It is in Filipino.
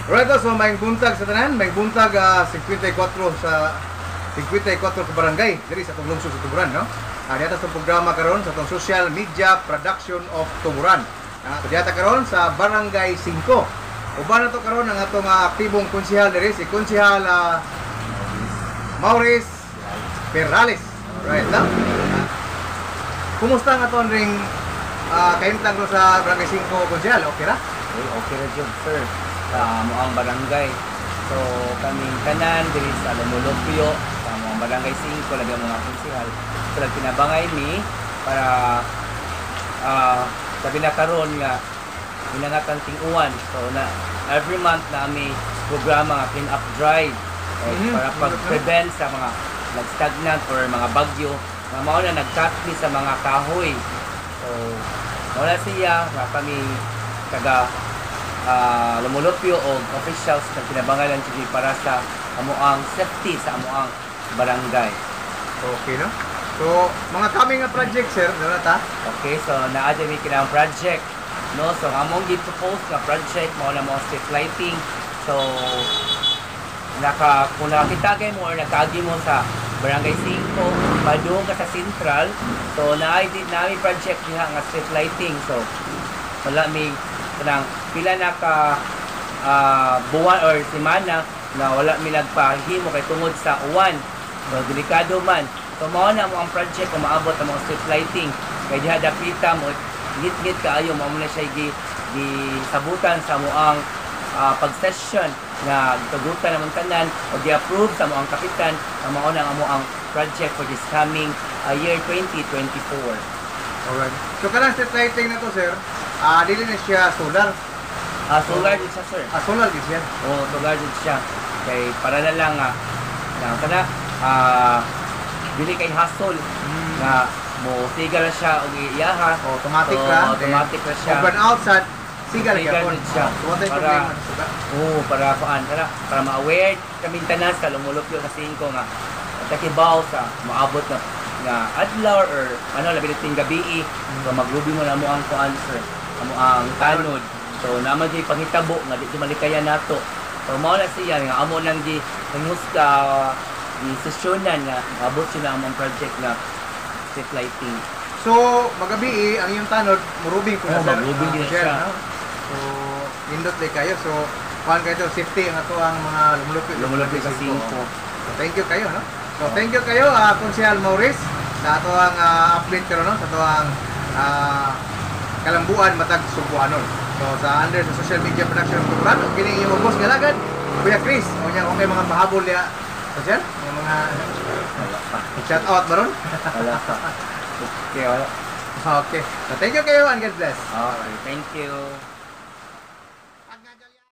Alright, so may buntag sa tanan, may buntag 54 sa 54 ka barangay diri sa lungsod sa Tuburan, no? Diyata sa programa karon sa tong Social Media Production of Tuburan. Diyata karon sa Barangay 5. Uban na to karon ang atong aktibong konsehal diri si Konsehal Maurice Perales. Alright, no? Kumusta ang aton ring kahimtang ro sa Barangay 5 Konsehal? Okay ra? Okay ra jud, sir. Sa muang barangay. So kami tanan diri sa Lumulupyo sa muang Barangay 5 lagi mga konsehal. So pinabangay mi para sabi na karon nga inangatan ting-uwan. So na every month na may programa nga clean up drive para pag-prevent sa mga nag-stagnant or mga bagyo na mao na nagkatli sa mga kahoy. So wala siya nga kami taga Lumulupyo o officials na pinabangalan siya para sa amuang safety sa amuang barangay. Okay, no? So, mga coming project, sir, ano ta? Okay, so naadya mi kinang project, no? So among gi-propose nga project mao na mo street lighting. So kung nakakita mo or nagkaagi mo sa Barangay 5, padung ka sa Central, so naay project diha nga street lighting. So wala mi kanang pila na ka buwan or semana na wala mi nagpahimo kay tungod sa uwan. So delikado man. So mao na mo ang project kung maabot ang mga street lighting. Kay diha dapita mo ngit-ngit kaayo mao na siya sabutan sa moang pag-session na tugutan naman tanan o di-approve sa moang kapitan na mao na ang moang project for this coming year 2024. Alright. So kanang street lighting na to, sir, dili na siya solar. Solar din siya, sir. Solar din siya. Oo, solar din siya. Kay para na lang kana dili kay hassle nga mo sigal siya og iyaha. Automatic ra. Automatic ra siya. Burn out sa sigal siya. Para para ma-aware kami tanan sa Lumulupyo sa 5 nga takibaw sa maabot na nga adlaw or labi ting gabi so magrubi mo na mo ang kuan, sir, ang tanod. So naman di panghitabo nga di malikayan nato. So mao na siya nga amo nang di husga sesyonan nga abot sila ang project na street lighting. So magabi ang iyong tanod murubing ko na, sir. Magrubing din siya. So indot day kayo. So kuan kayo safety ang ato ang mga Lumulupyo sa 5. So thank you kayo, no? So thank you kayo Konsehal Maurice sa ato ang update karon, no? Sa ato ang kalambuan matag Subuanon. So sa under sa Social Media Production of Tuburan, kini imong boss galagad Kuya Chris. O nya okay mga pahabol niya. Kasi yung mga shout out baron. Wala pa. Okay, wala. Okay. So thank you kayo and God bless. Okay, thank you.